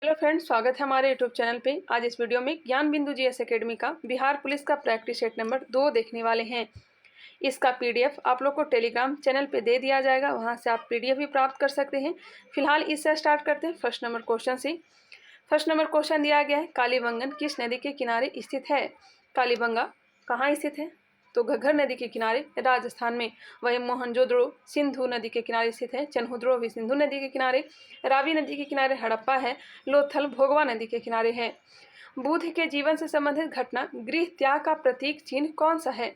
Hello friends, स्वागत है हमारे यूट्यूब चैनल पे। आज इस वीडियो में ज्ञान बिंदु जीएस एकेडमी का बिहार पुलिस का प्रैक्टिस सेट नंबर 2 देखने वाले हैं। इसका पीडीएफ आप लोग को टेलीग्राम चैनल पे दे दिया जाएगा, वहां से आप पीडीएफ भी प्राप्त कर सकते हैं। फिलहाल इससे स्टार्ट करते हैं फर्स्ट नंबर क्वेश्चन से। फर्स्ट नंबर क्वेश्चन दिया गया है, कालीबंगन किस नदी के किनारे स्थित है? कालीबंगा कहाँ स्थित है? तो घग्गर नदी के किनारे राजस्थान में। वही मोहनजोदड़ो सिंधु नदी के किनारे स्थित है। चन्हुद्रो भी सिंधु नदी के किनारे। रावी नदी के किनारे हड़प्पा है। लोथल भोगवा नदी के किनारे है। बुद्ध के जीवन से संबंधित घटना गृह त्याग का प्रतीक चिन्ह कौन सा है?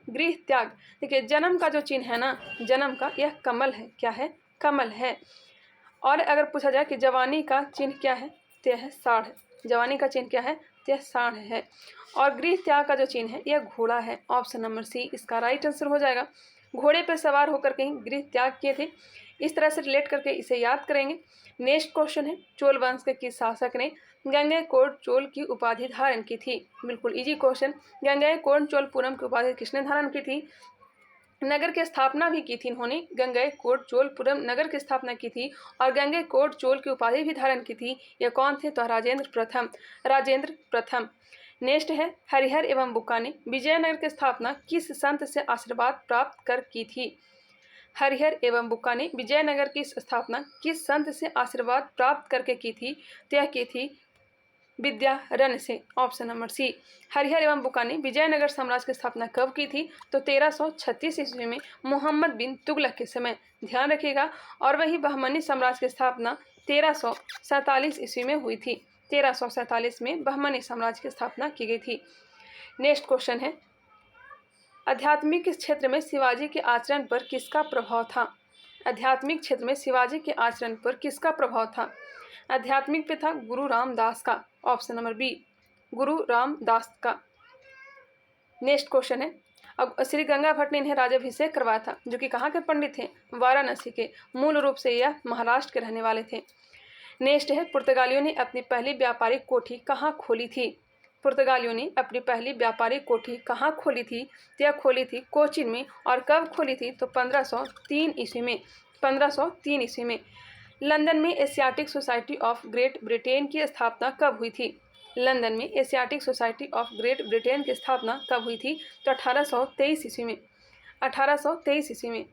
गृह त्याग, देखिए जन्म का जो चिन्ह है ना, जन्म का, यह कमल है। क्या है? कमल है। और अगर पूछा जाए कि जवानी का चिन्ह क्या है, तो यह है साढ़। जवानी का चिन्ह क्या है? तो यह साढ़ है। और गृह त्याग का जो चिन्ह है यह घोड़ा है। ऑप्शन नंबर सी इसका राइट आंसर हो जाएगा। घोड़े पर सवार होकर कहीं गृह त्याग किए थे। इस तरह से रिलेट करके इसे याद करेंगे। नेक्स्ट क्वेश्चन है, चोल वंश के किस शासक ने गंगैकोंड चोल की उपाधि धारण की थी? बिल्कुल इजी क्वेश्चन। गंगैकोंड चोलपुरम की उपाधि किसने धारण की थी? नगर की स्थापना भी की थी इन्होंने। गंगैकोंड चोलपुरम नगर की स्थापना की थी और गंगैकोंड चोल की उपाधि भी धारण की थी। ये कौन थे? तो राजेंद्र प्रथम। राजेंद्र प्रथम। नेक्स्ट है, हरिहर एवं बुक्का ने विजयनगर की स्थापना किस संत से आशीर्वाद प्राप्त कर की थी? हरिहर एवं बुक्का ने विजयनगर की स्थापना किस संत से आशीर्वाद प्राप्त करके की थी? तो यह की थी विद्यारण्य से। ऑप्शन नंबर सी। हरिहर एवं बुक्का ने विजयनगर साम्राज्य की स्थापना कब की थी? तो 1336 ईस्वी में मोहम्मद बिन तुगलक के समय। ध्यान रखिएगा। और वही बहमनी साम्राज्य की स्थापना 1347 ईस्वी में हुई थी। 1347 में बहमनी साम्राज्य की स्थापना की गई थी। नेक्स्ट क्वेश्चन है, आध्यात्मिक क्षेत्र में शिवाजी के आचरण पर किसका प्रभाव था? आध्यात्मिक क्षेत्र में शिवाजी के आचरण पर किसका प्रभाव था? आध्यात्मिक पे था गुरु रामदास का। ऑप्शन नंबर बी, गुरु रामदास का। नेक्स्ट क्वेश्चन है, अब श्री गंगा भट्ट ने इन्हें राज्याभिषेक करवाया था, जो कि कहाँ के पंडित थे? वाराणसी के। मूल रूप से यह महाराष्ट्र के रहने वाले थे। नेक्स्ट है, पुर्तगालियों ने अपनी पहली व्यापारिक कोठी कहाँ खोली थी? पुर्तगालियों ने अपनी पहली व्यापारिक कोठी कहाँ खोली थी? तो यह खोली थी कोचीन में। और कब खोली थी? तो 1503 ईस्वी में। 1503 ईस्वी में। लंदन में Asiatic society of great Britain की स्थापना कब हुई थी? लंदन में Asiatic society of great Britain की स्थापना कब हुई थी? तो 1823 ईस्वी में। 1823 ईस्वी में।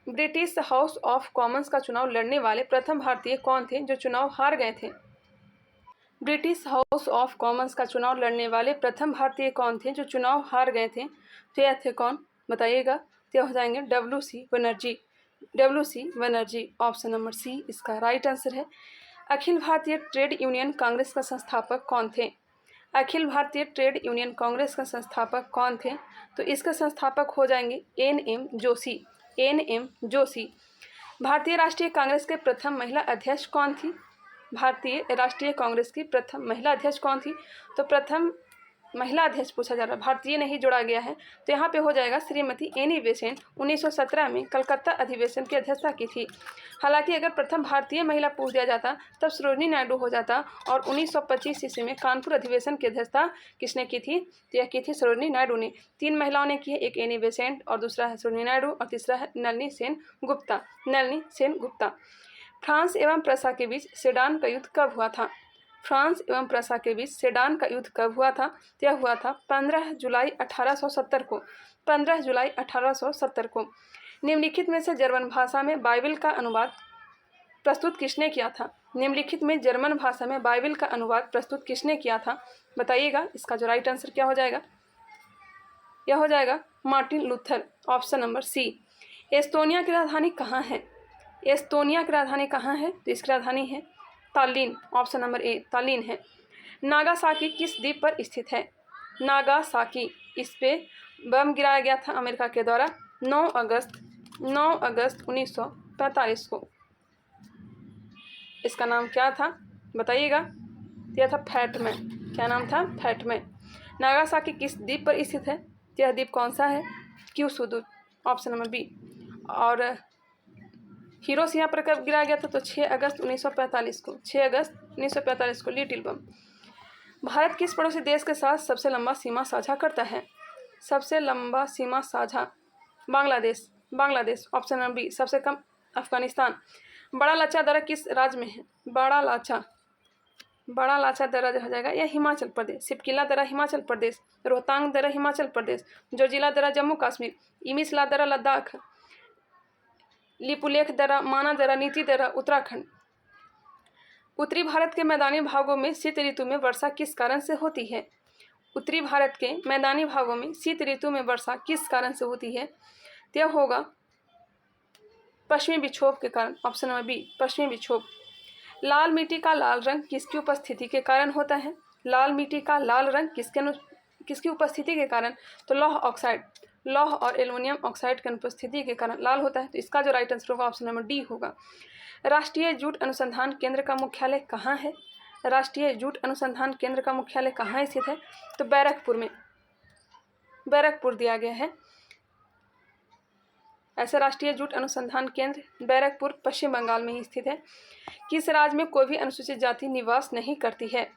ब्रिटिश हाउस ऑफ कॉमन्स का चुनाव लड़ने वाले प्रथम भारतीय कौन थे जो चुनाव हार गए थे? ब्रिटिश हाउस ऑफ कॉमन्स का चुनाव लड़ने वाले प्रथम भारतीय कौन थे जो चुनाव हार गए थे? तो यह थे कौन? बताइएगा। तो हो जाएंगे WC Banerjee. WC Banerjee. Option number C इसका राइट आंसर है। अखिल भारतीय ट्रेड यूनियन कांग्रेस का संस्थापक कौन थे? अखिल भारतीय ट्रेड यूनियन कांग्रेस का संस्थापक कौन थे? तो इसके संस्थापक हो जाएंगे NM जोशी। NM जोशी। भारतीय राष्ट्रीय कांग्रेस के प्रथम महिला अध्यक्ष कौन थी? भारतीय राष्ट्रीय कांग्रेस की प्रथम महिला अध्यक्ष कौन थी? तो प्रथम महिला अध्यक्ष पूछा जा रहा है, भारतीय नहीं जोड़ा गया है, तो यहाँ पे हो जाएगा श्रीमती एनी बेसेंट। 1917 में कलकत्ता अधिवेशन की अध्यक्षता की थी। हालांकि अगर प्रथम भारतीय महिला पूछ दिया जाता तब सरोजिनी नायडू हो जाता। और 1925 ईस्वी में कानपुर अधिवेशन की अध्यक्षता किसने की थी? तो यह की थी सरोजिनी नायडू ने। 3 महिलाओं ने की है, एक एनी बेसेंट और दूसरा है सरोजिनी नायडू और तीसरा है नलिनी सेन गुप्ता। नलिनी सेन गुप्ता। फ्रांस एवं प्रसा के बीच सेडान का युद्ध कब हुआ था? फ्रांस एवं प्रसा के बीच सेडान का युद्ध कब हुआ था? यह हुआ था 15 जुलाई 1870 को। 15 जुलाई 1870 को। निम्नलिखित में से जर्मन भाषा में बाइबिल का अनुवाद प्रस्तुत किसने किया था? निम्नलिखित में जर्मन भाषा में बाइबिल का अनुवाद प्रस्तुत किसने किया था? बताइएगा। इसका जो राइट आंसर क्या हो जाएगा? यह हो जाएगा Martin Luther. Option number C. Estonia की राजधानी कहाँ है? एस्तोनिया की राजधानी कहाँ है? तो इसकी राजधानी है तालिन। ऑप्शन नंबर ए तालिन है। नागासाकी किस द्वीप पर स्थित है? नागासाकी, इस पे बम गिराया गया था अमेरिका के द्वारा 9 अगस्त 1945 को। इसका नाम क्या था? बताइएगा। यह था फैटमैन। क्या नाम था? फैटमैन। नागासाकी किस द्वीप पर स्थित है? यह द्वीप कौन सा है? क्यूसुदु। Option number B. और हिरोशिमा पर कब गिराया गया था? तो 6 अगस्त 1945 को। 6 अगस्त 1945 को लिटिल बम। भारत किस पड़ोसी देश के साथ सबसे लंबा सीमा साझा करता है? सबसे लंबा सीमा साझा Bangladesh. Bangladesh. Option number B. सबसे कम अफगानिस्तान। बड़ा लाचा दर्रा किस राज्य में है? बड़ा लाचा बड़ा लाचा दर्रा जो हो जाएगा यह हिमाचल प्रदेश, सिपकिला दर्रा हिमाचल प्रदेश, रोहतांग दर्रा हिमाचल प्रदेश, जोजिला दर्रा जम्मू कश्मीर, इमिसला दर्रा लद्दाख, लिपुलेख दर्रा, माना दर्रा, नीति दर्रा उत्तराखंड। उत्तरी भारत के मैदानी भागों में शीत ऋतु में वर्षा किस कारण से होती है? उत्तरी भारत के मैदानी भागों में शीत ऋतु में वर्षा किस कारण से होती है? यह होगा पश्चिमी विक्षोभ के कारण, ऑप्शन नंबर बी पश्चिमी विक्षोभ। लाल मिट्टी का लाल रंग किसकी उपस्थिति के कारण होता है? लाल मिट्टी का लाल रंग किसकी उपस्थिति के कारण? तो लौह ऑक्साइड, लौह और एल्युमिनियम ऑक्साइड की उपस्थिति के कारण लाल होता है। तो इसका जो राइट आंसर होगा ऑप्शन नंबर डी होगा। राष्ट्रीय जूट अनुसंधान केंद्र का मुख्यालय कहाँ है? राष्ट्रीय जूट अनुसंधान केंद्र का मुख्यालय कहाँ स्थित है? तो बैरकपुर में, बैरकपुर दिया गया है। ऐसा राष्ट्रीय जूट अनुसंधान केंद्र बैरकपुर पश्चिम बंगाल में ही स्थित है। किस राज्य में कोई भी अनुसूचित जाति निवास नहीं करती है?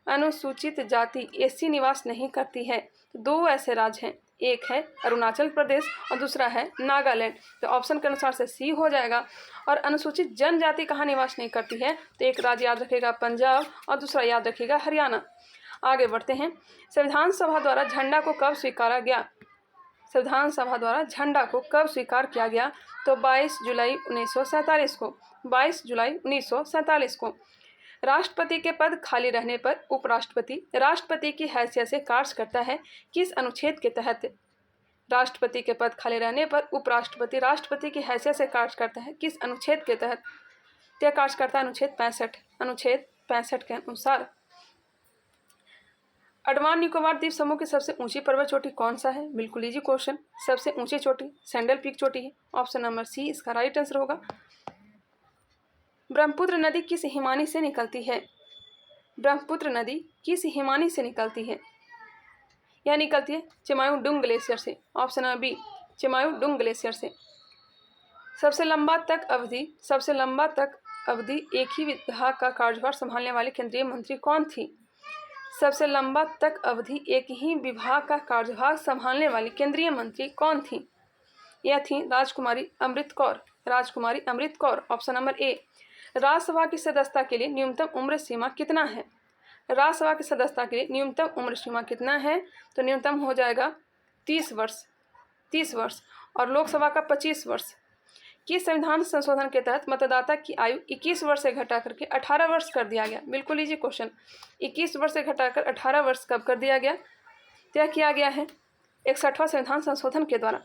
अनुसूचित जाति एससी निवास नहीं करती है। तो दो ऐसे राज्य हैं, एक है अरुणाचल प्रदेश और दूसरा है नागालैंड। तो ऑप्शन के अनुसार से सी हो जाएगा। और अनुसूचित जनजाति कहाँ निवास नहीं करती है? तो एक राज्य याद रखेगा पंजाब और दूसरा याद रखेगा हरियाणा। आगे बढ़ते हैं। संविधान सभा द्वारा झंडा को कब स्वीकारा गया? संविधान सभा द्वारा झंडा को कब स्वीकार किया गया? तो 22 जुलाई 1947 को, 22 जुलाई 1947 को। राष्ट्रपति के पद खाली रहने पर उपराष्ट्रपति राष्ट्रपति की हैसियत से कार्य करता है किस अनुच्छेद के तहत? राष्ट्रपति के पद खाली रहने पर उपराष्ट्रपति राष्ट्रपति की हैसियत से कार्य करता है किस अनुच्छेद के तहत? यह कार्य करता है अनुच्छेद 65, अनुच्छेद 65 के अनुसार। अंडमान निकोबार द्वीप समूह की सबसे ऊंची पर्वत चोटी कौन सा है? बिल्कुल इजी क्वेश्चन। सबसे ऊंची चोटी सैंडल पीक चोटी है, ऑप्शन नंबर सी इसका राइट आंसर होगा। ब्रह्मपुत्र नदी किस हिमानी से निकलती है? ब्रह्मपुत्र नदी किस हिमानी से निकलती है? यह निकलती है चिमायुडुंग ग्लेशियर से, ऑप्शन नंबर बी चिमायुडुंग ग्लेशियर से। सबसे लंबा तक अवधि एक ही विभाग का कार्यभार संभालने वाली केंद्रीय मंत्री कौन थी? सबसे लंबा तक अवधि एक ही विभाग का कार्यभार संभालने वाली केंद्रीय मंत्री कौन थी? यह थी राजकुमारी Amrit Kaur, Rajkumari Amrit Kaur, option number A. Rajya Sabha की सदस्यता के लिए न्यूनतम उम्र सीमा कितना है? राज्यसभा की सदस्यता के लिए न्यूनतम उम्र सीमा कितना है? तो न्यूनतम हो जाएगा 30 वर्ष, 30 वर्ष, और लोकसभा का 25 वर्ष। किस संविधान संशोधन के तहत मतदाता की आयु 21 वर्ष से घटा करके 18 वर्ष कर दिया गया? बिल्कुल इजी क्वेश्चन। 21 वर्ष से घटाकर 18 वर्ष कब कर दिया गया? तय किया गया है 61वां संविधान संशोधन के द्वारा।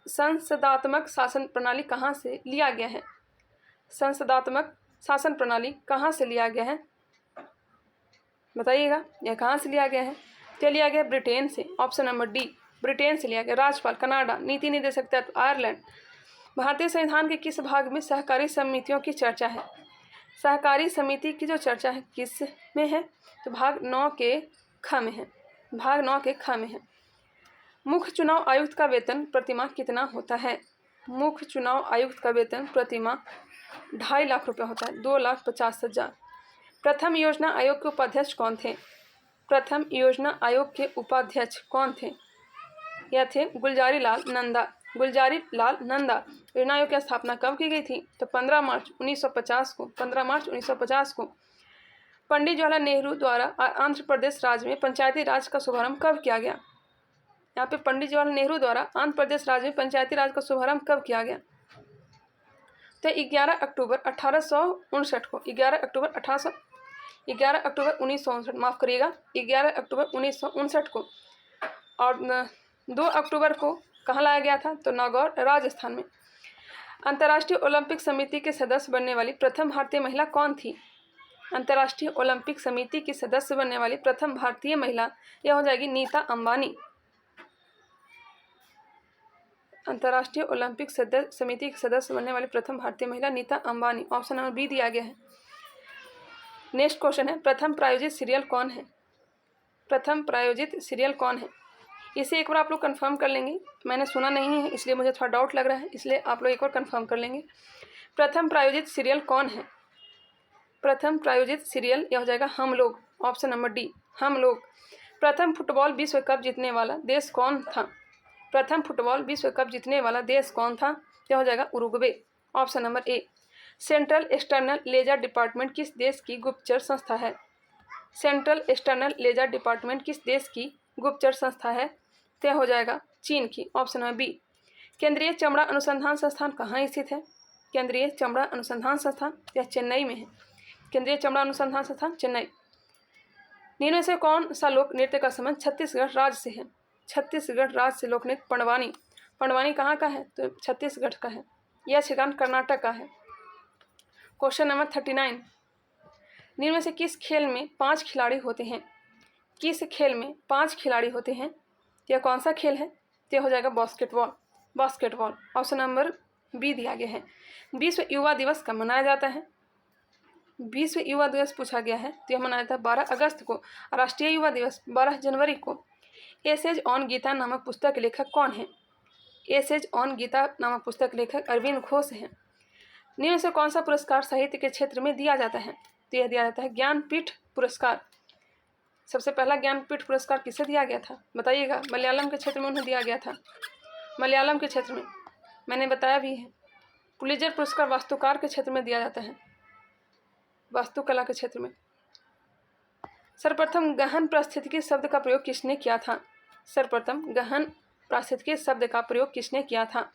संसदात्मक शासन प्रणाली कहाँ से लिया गया है? संसदात्मक शासन प्रणाली कहाँ से लिया गया है? बताइएगा, यह कहाँ से लिया गया है? तो लिया गया ब्रिटेन से, ऑप्शन नंबर डी ब्रिटेन से लिया गया। राज्यपाल कनाडा, नीति निदेशक तत्व आयरलैंड। भारतीय संविधान के किस भाग में सहकारी समितियों की चर्चा है? सहकारी समिति की जो चर्चा है किस में है? तो भाग 9 के ख में है, भाग 9 के ख में है। मुख्य चुनाव आयुक्त का वेतन प्रतिमाह कितना होता है? मुख्य चुनाव आयुक्त का वेतन प्रतिमाह 2.5 लाख रुपये होता है, 2,50,000। प्रथम योजना आयोग के उपाध्यक्ष कौन थे? प्रथम योजना आयोग के उपाध्यक्ष कौन थे? यह थे गुलजारी लाल नंदा, गुलजारी लाल नंदा। योजना आयोग की स्थापना कब की गई थी? तो 15 मार्च 1950 को, 15 मार्च 1950 को। पंडित जवाहरलाल नेहरू द्वारा आंध्र प्रदेश राज्य में पंचायती राज का शुभारंभ कब किया गया? यहाँ पे पंडित जवाहरलाल नेहरू द्वारा आंध्र प्रदेश राज्य में पंचायती राज का शुभारंभ कब किया गया? तो 11 अक्टूबर 1859 को, 11 अक्टूबर 1959, माफ़ करिएगा 11 अक्टूबर 1959 को। और 2 अक्टूबर को कहाँ लाया गया था? तो नागौर राजस्थान में। अंतर्राष्ट्रीय ओलंपिक समिति के सदस्य बनने वाली प्रथम भारतीय महिला कौन थी? अंतर्राष्ट्रीय ओलंपिक समिति की सदस्य बनने वाली प्रथम भारतीय महिला यह हो जाएगी नीता अंबानी। अंतर्राष्ट्रीय ओलंपिक समिति के सदस्य बनने वाली प्रथम भारतीय महिला Nita Ambani, option number B दिया गया है। नेक्स्ट क्वेश्चन है, प्रथम प्रायोजित सीरियल कौन है? प्रथम प्रायोजित सीरियल कौन है? इसे एक बार आप लोग कंफर्म कर लेंगे, मैंने सुना नहीं है इसलिए मुझे थोड़ा डाउट लग रहा है, इसलिए आप लोग एक बार कंफर्म कर लेंगे। प्रथम प्रायोजित सीरियल कौन है? प्रथम प्रायोजित सीरियल यह हो जाएगा हम लोग, ऑप्शन नंबर डी हम लोग। प्रथम फुटबॉल विश्व कप जीतने वाला देश कौन था? प्रथम फुटबॉल विश्व कप जीतने वाला देश कौन था? यह हो जाएगा Uruguay, option number A. Central external ledger department किस देश की गुप्तचर संस्था है? सेंट्रल एक्सटर्नल लेजर डिपार्टमेंट किस देश की गुप्तचर संस्था है? तय हो जाएगा चीन की। ऑप्शन है बी। केंद्रीय चमड़ा अनुसंधान संस्थान कहाँ स्थित है? केंद्रीय चमड़ा अनुसंधान संस्थान यह चेन्नई में है। केंद्रीय चमड़ा अनुसंधान संस्थान चेन्नई। निम्न से कौन सा लोक नृत्य का संबंध छत्तीसगढ़ राज्य से है? छत्तीसगढ़ राज्य से लोक नृत्य पंडवानी। पंडवानी कहाँ का है? तो छत्तीसगढ़ का है। यह छिगान कर्नाटक का है। Question number 39। निम्न में से किस खेल में 5 खिलाड़ी होते हैं? किस खेल में 5 खिलाड़ी होते हैं? यह कौन सा खेल है? यह हो जाएगा basketball. Basketball. Option number B दिया गया है। विश्व युवा दिवस कब मनाया जाता है? विश्व युवा दिवस पूछा गया है तो यह मनाया जाता है 12 अगस्त को। राष्ट्रीय युवा दिवस 12 जनवरी को। एसेज ऑन गीता नामक पुस्तक के लेखक कौन है? एसेज ऑन गीता नामक पुस्तक लेखक अरविंद घोष हैं। निम्न से कौन सा पुरस्कार साहित्य के क्षेत्र में दिया जाता है? तो यह दिया जाता है ज्ञानपीठ पुरस्कार। सबसे पहला ज्ञानपीठ पुरस्कार किसे दिया गया था बताइएगा? मलयालम के क्षेत्र में उन्हें दिया गया था। मलयालम के क्षेत्र में मैंने बताया भी है। पुलित्जर पुरस्कार वास्तुकार के क्षेत्र में दिया जाता है, वास्तुकला के क्षेत्र में। सर्वप्रथम गहन पारिस्थितिकी शब्द का प्रयोग किसने किया था? सर्वप्रथम गहन पारिस्थितिकी शब्द का प्रयोग किसने किया था?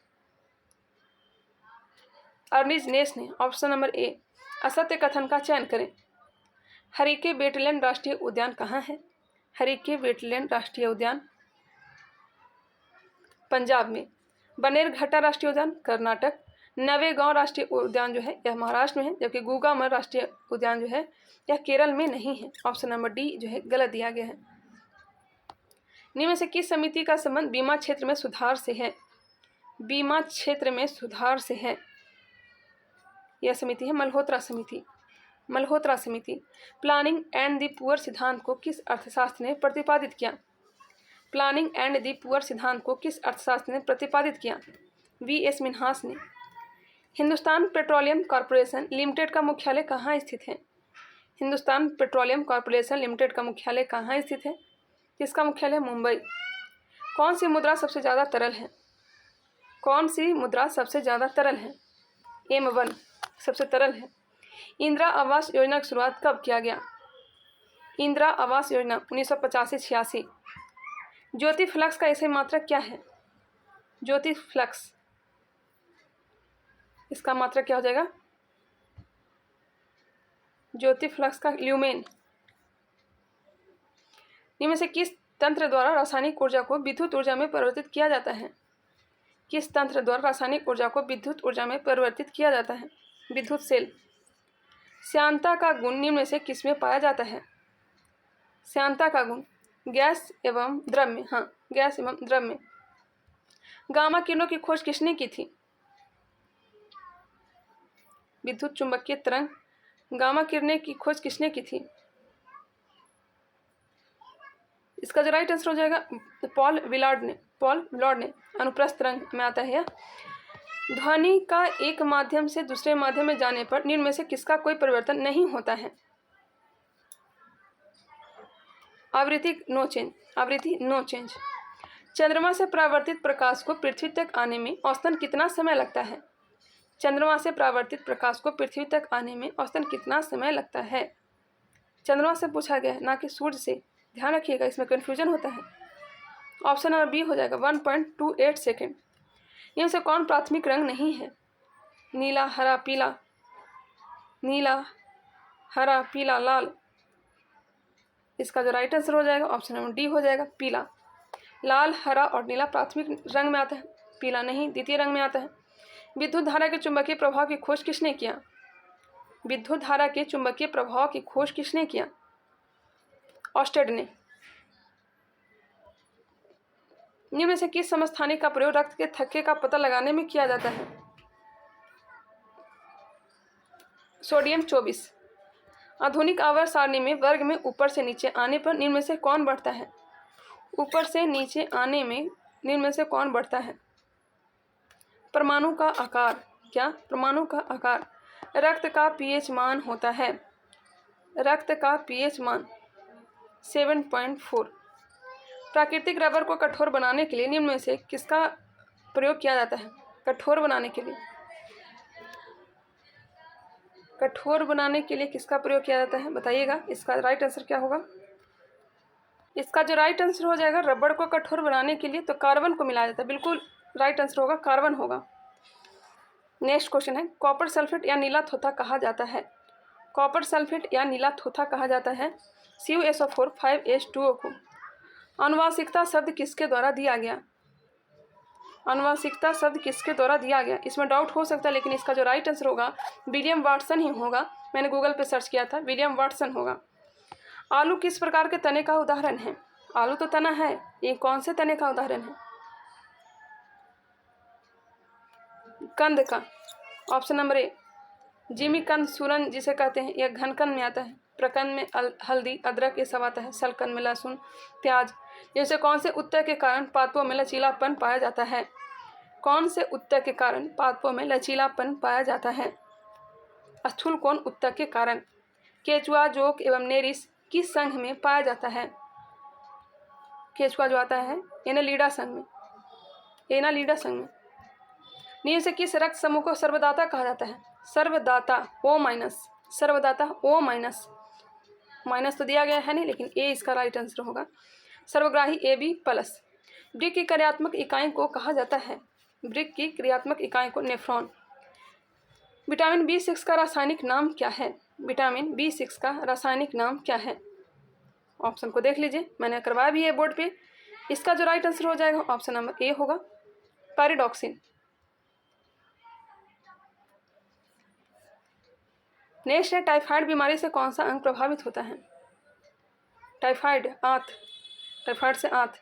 अर्निज नेस ने। ऑप्शन नंबर ए। असत्य कथन का चयन करें। हरिके वेटलैंड राष्ट्रीय उद्यान कहाँ है? हरिके वेटलैंड राष्ट्रीय उद्यान पंजाब में। बनेरघट्टा राष्ट्रीय उद्यान कर्नाटक। नवेगांव राष्ट्रीय उद्यान जो है यह महाराष्ट्र में है, जबकि गुगामर राष्ट्रीय उद्यान जो है यह केरल में नहीं है। ऑप्शन नंबर डी जो है गलत दिया गया है। निम्न में से किस समिति का संबंध बीमा क्षेत्र में सुधार से है? बीमा क्षेत्र में सुधार से है। यह समिति है मल्होत्रा समिति। मल्होत्रा समिति। प्लानिंग एंड द पुअर सिद्धांत को किस अर्थशास्त्र ने प्रतिपादित किया? प्लानिंग एंड द पुअर सिद्धांत को किस अर्थशास्त्र ने प्रतिपादित किया? वी.एस. मिन्हास ने। हिंदुस्तान पेट्रोलियम कॉर्पोरेशन लिमिटेड का मुख्यालय कहाँ स्थित है? हिंदुस्तान पेट्रोलियम कॉर्पोरेशन लिमिटेड का मुख्यालय कहाँ स्थित है? इसका मुख्यालय मुंबई। कौन सी मुद्रा सबसे ज़्यादा तरल है? कौन सी मुद्रा सबसे ज़्यादा तरल है? M1 सबसे तरल है। इंदिरा आवास योजना की शुरुआत कब किया गया? इंदिरा आवास योजना 1985-86। ज्योति फ्लक्स का ऐसे मात्रक क्या है? ज्योति फ्लक्स इसका मात्रक क्या हो जाएगा? ज्योति फ्लक्स का ल्यूमेन। इनमें से किस तंत्र द्वारा रासायनिक ऊर्जा को विद्युत ऊर्जा में परिवर्तित किया जाता है? किस तंत्र द्वारा रासायनिक ऊर्जा को विद्युत ऊर्जा में परिवर्तित किया जाता है? विद्युत सेल। श्यानता का गुण निम्न में से किस में पाया जाता है? श्यानता का गुण गैस एवं द्रव में। हाँ, गैस एवं द्रव में। गामा किरणों की खोज किसने की थी? विद्युत चुंबकीय तरंग गामा किरणें की खोज किसने की थी? इसका जो राइट आंसर हो जाएगा पॉल विलार्ड ने। पॉल विलार्ड ने। अनुप्रस्थ तरंग में आता है यह। ध्वनि का एक माध्यम से दूसरे माध्यम में जाने पर निम्न में से किसका कोई परिवर्तन नहीं होता है? आवृत्ति नो चेंज। आवृत्ति नो चेंज। चंद्रमा से परावर्तित प्रकाश को पृथ्वी तक आने में औसतन कितना समय लगता है? चंद्रमा से परावर्तित प्रकाश को पृथ्वी तक आने में औसतन कितना समय लगता है? चंद्रमा से पूछा गया है, ना कि सूर्य से। ध्यान रखिएगा, इसमें कन्फ्यूजन होता है। ऑप्शन नंबर बी हो जाएगा 1.28 सेकेंड। इनमें से कौन प्राथमिक रंग नहीं है? नीला, हरा, पीला। नीला, हरा, पीला, लाल। इसका जो राइट आंसर हो जाएगा ऑप्शन नंबर डी हो जाएगा पीला। लाल, हरा और नीला प्राथमिक रंग में आता है, पीला नहीं, द्वितीय रंग में आता है। विद्युत धारा के चुंबकीय प्रभाव की खोज किसने किया? विद्युत धारा के चुंबकीय प्रभाव की खोज किसने किया? ऑस्टेड ने। निम्न में से किस समस्थानिक का प्रयोग रक्त के थक्के का पता लगाने में किया जाता है? सोडियम 24। आधुनिक आवर्त सारणी में वर्ग में ऊपर से नीचे आने पर निम्न में से कौन बढ़ता है? ऊपर से नीचे आने में निम्न में से कौन बढ़ता है? परमाणु का आकार। क्या? परमाणु का आकार। रक्त का pH मान होता है। रक्त का pH मान 7.4। प्राकृतिक रबर को कठोर बनाने के लिए निम्न में से किसका प्रयोग किया जाता है? कठोर बनाने के लिए कठोर बनाने के लिए किसका प्रयोग किया जाता है, बताइएगा। इसका राइट आंसर क्या होगा। इसका जो राइट आंसर हो जाएगा, रबड़ को कठोर बनाने के लिए तो कार्बन को मिलाया जाता है। बिल्कुल राइट आंसर होगा कार्बन होगा। नेक्स्ट क्वेश्चन है, कॉपर सल्फेट या नीला थोथा कहा जाता है। कॉपर सल्फेट या नीला थोथा कहा जाता है CuSO4 5H2O को। आनुवांशिकता शब्द किसके द्वारा दिया गया। आनुवांशिकता शब्द किसके द्वारा दिया गया, इसमें डाउट हो सकता है, लेकिन इसका जो राइट आंसर होगा विलियम वाटसन ही होगा। मैंने गूगल पे सर्च किया था, विलियम वाटसन होगा। आलू किस प्रकार के तने का उदाहरण है। आलू तो तना है, ये कौन से तने का उदाहरण है। कंद का, ऑप्शन नंबर ए। जिमीकंद, सूरन जिसे कहते हैं, यह घनकंद में आता है। प्रकंद में हल्दी, अदरक ये सब आता है। सलकंद में लहसुन, प्याज। जैसे कौन से उत्तर के कारण पादपों में लचीलापन पाया जाता है। कौन से उत्तर के कारण पादपों में लचीलापन पाया जाता है। स्थूल कोण उत्तर के कारण। केचुआ, जोक एवं नेरिस किस संघ में पाया जाता है। केचुआ जो आता है एनालिडा संघ में, एनालिडा संघ में। नीचे से किस रक्त समूह को सर्वदाता कहा जाता है। सर्वदाता O-, सर्वदाता O-, माइनस तो दिया गया है नहीं, लेकिन ए इसका राइट आंसर होगा। सर्वग्राही AB+। वृक्क की क्रियात्मक इकाई को कहा जाता है। वृक्क की क्रियात्मक इकाई को नेफ्रॉन। विटामिन B6 का रासायनिक नाम क्या है। विटामिन B6 का रासायनिक नाम क्या है। ऑप्शन को देख लीजिए, मैंने करवाया भी है बोर्ड पे। इसका जो राइट आंसर हो जाएगा ऑप्शन नंबर ए होगा, पैरिडॉक्सिन। नेक्स्ट है, टाइफाइड बीमारी से कौन सा अंग प्रभावित होता है। टाइफाइड, आंत, टाइफाइड से आंत।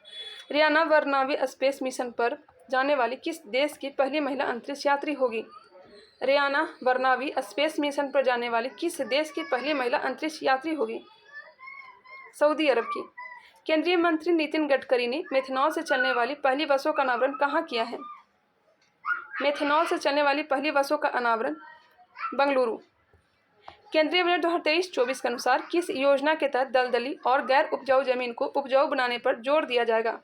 रियाना बरनावी स्पेस मिशन पर जाने वाली किस देश की पहली महिला अंतरिक्ष यात्री होगी। रियाना बरनावी स्पेस मिशन पर जाने वाली किस देश की पहली महिला अंतरिक्ष यात्री होगी। सऊदी अरब की। केंद्रीय मंत्री नितिन गडकरी ने मेथनॉल से चलने वाली पहली बसों का अनावरण कहाँ किया है। मेथनॉल से चलने वाली पहली बसों का अनावरण बेंगलुरु। केंद्रीय बजट 2023-24 के अनुसार किस योजना के तहत दलदली और गैर उपजाऊ जमीन को उपजाऊ बनाने पर जोर दिया जाएगा।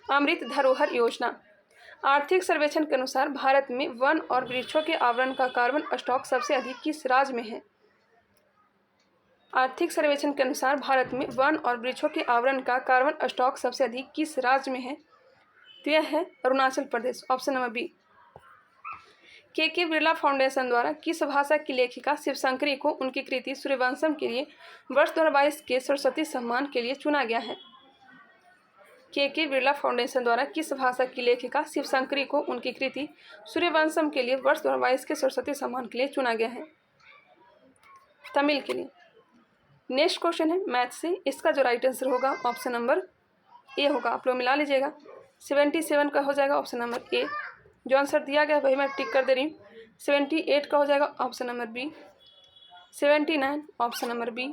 अमृत धरोहर योजना। आर्थिक सर्वेक्षण के अनुसार भारत में वन और वृक्षों के आवरण का कार्बन स्टॉक सबसे अधिक किस राज्य में है। आर्थिक सर्वेक्षण के अनुसार भारत में वन और वृक्षों के आवरण का कार्बन स्टॉक सबसे अधिक किस राज्य में है, तो यह है Arunachal Pradesh, option number B. के बिरला फाउंडेशन द्वारा किस भाषा की लेखिका शिवशंकरी को उनकी कृति सूर्यवंशम के लिए वर्ष 2022 के सरस्वती सम्मान के लिए चुना गया है। के बिरला फाउंडेशन द्वारा किस भाषा की लेखिका शिवशंकरी को उनकी कृति सूर्यवंशम के लिए वर्ष 2022 के सरस्वती सम्मान के लिए चुना गया है, तमिल के लिए। नेक्स्ट क्वेश्चन है मैथ से, इसका जो राइट आंसर होगा ऑप्शन नंबर ए होगा। आप लोग मिला लीजिएगा, 77 का हो जाएगा ऑप्शन नंबर ए। जो आंसर दिया गया वही मैं टिक कर दे रही हूँ। 78 का हो जाएगा option number B. 79 option number B.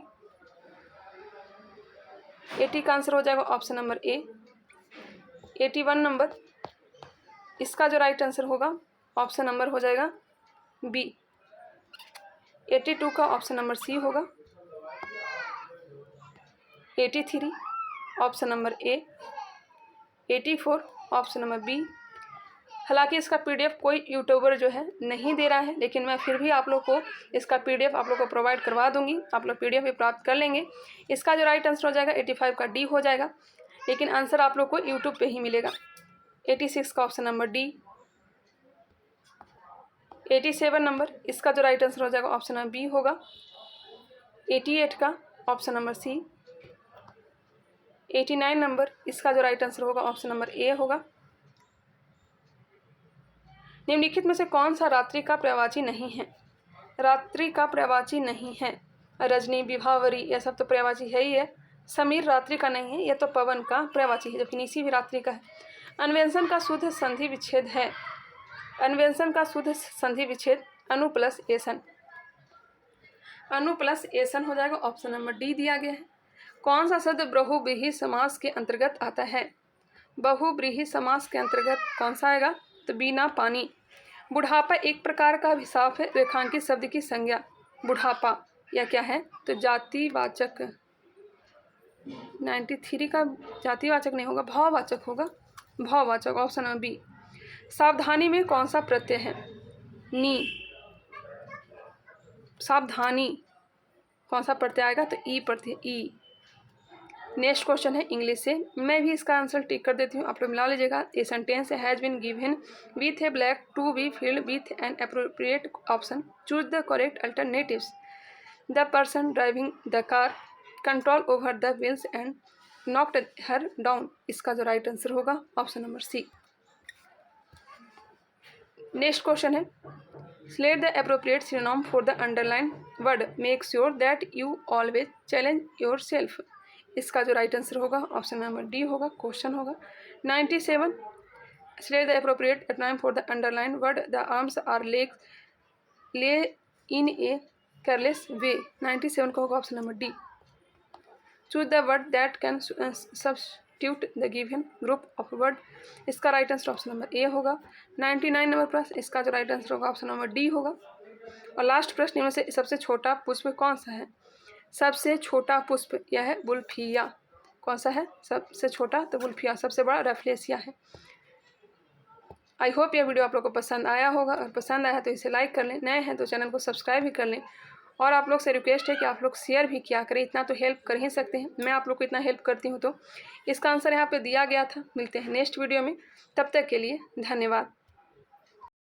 80 का आंसर हो जाएगा ऑप्शन नंबर ए। 81 नंबर, इसका जो राइट आंसर होगा ऑप्शन नंबर हो जाएगा बी। 82 का ऑप्शन नंबर सी होगा। 83 option number A. 84 option number B. हालांकि इसका पीडीएफ कोई यूट्यूबर जो है नहीं दे रहा है, लेकिन मैं फिर भी आप लोग को इसका पीडीएफ आप लोग को प्रोवाइड करवा दूंगी। आप लोग पीडीएफ भी प्राप्त कर लेंगे। इसका जो राइट आंसर हो जाएगा 85 का डी हो जाएगा, लेकिन आंसर आप लोग को यूट्यूब पे ही मिलेगा। 86 का ऑप्शन नंबर डी। 87 नंबर, इसका जो राइट आंसर हो जाएगा ऑप्शन नंबर बी होगा। 88 का ऑप्शन नंबर सी। 89 नंबर, इसका जो राइट आंसर होगा ऑप्शन नंबर ए होगा। निम्नलिखित में से कौन सा रात्रि का पर्यायवाची नहीं है। रात्रि का पर्यायवाची नहीं है। रजनी, विभावरी यह सब तो पर्यायवाची है ही है। समीर रात्रि का नहीं है, यह तो पवन का पर्यायवाची है, जबकि निशी भी रात्रि का है। अन्वेषण का शुद्ध संधि विच्छेद है। अन्वेषण का शुद्ध संधि विच्छेद अनु प्लस एसन। अनु प्लस एसन हो जाएगा, ऑप्शन नंबर डी दिया गया है। कौन सा शब्द बहुव्रीहि समास के अंतर्गत आता है। बहुव्रीहि समास के अंतर्गत कौन सा आएगा, तो बिना पानी। बुढ़ापा एक प्रकार का अभिशाप है। रेखांकित शब्द की संज्ञा बुढ़ापा या क्या है, तो जातिवाचक। 93 का जातिवाचक नहीं होगा, भाववाचक होगा, भाववाचक, ऑप्शन नंबर बी। सावधानी में कौन सा प्रत्यय है। नी, सावधानी कौन सा प्रत्यय आएगा, तो ई प्रत्यय, ई। नेक्स्ट क्वेश्चन है इंग्लिश से, मैं भी इसका आंसर टिक कर देती हूँ, आप लोग मिला लीजिएगा। A sentence has been given with a blank to be filled with an appropriate option, choose the correct alternatives. The person driving the car control over the wheels and knocked her down, इसका जो right answer होगा option number C. Next question है, select the appropriate synonym for the underlined word, make sure that you always challenge yourself, इसका जो right answer होगा option number D होगा, question होगा। 97, select the appropriate synonym for the underlined word, the arms are legs lay in a careless way, 97 का होगा option number D. choose the word that can substitute the given group of word, इसका right answer option number ए होगा। 99 number प्रश्न, इसका जो right answer होगा option number D होगा। और लास्ट प्रश्न इनमें से सबसे छोटा पुष्प कौन सा है, सबसे छोटा पुष्प यह है बुल्फिया, कौन सा है सबसे छोटा, तो बुल्फिया, सबसे बड़ा रैफ्लेसिया है। आई होप यह वीडियो आप लोग को पसंद आया होगा, और पसंद आया तो इसे लाइक कर लें, नए हैं तो चैनल को सब्सक्राइब भी कर लें, और आप लोग से रिक्वेस्ट है कि आप लोग शेयर भी किया करें, इतना तो हेल्प कर ही सकते हैं, मैं आप लोग को इतना हेल्प करती हूँ। तो इसका आंसर यहाँ पे दिया गया था। मिलते हैं नेक्स्ट वीडियो में, तब तक के लिए धन्यवाद।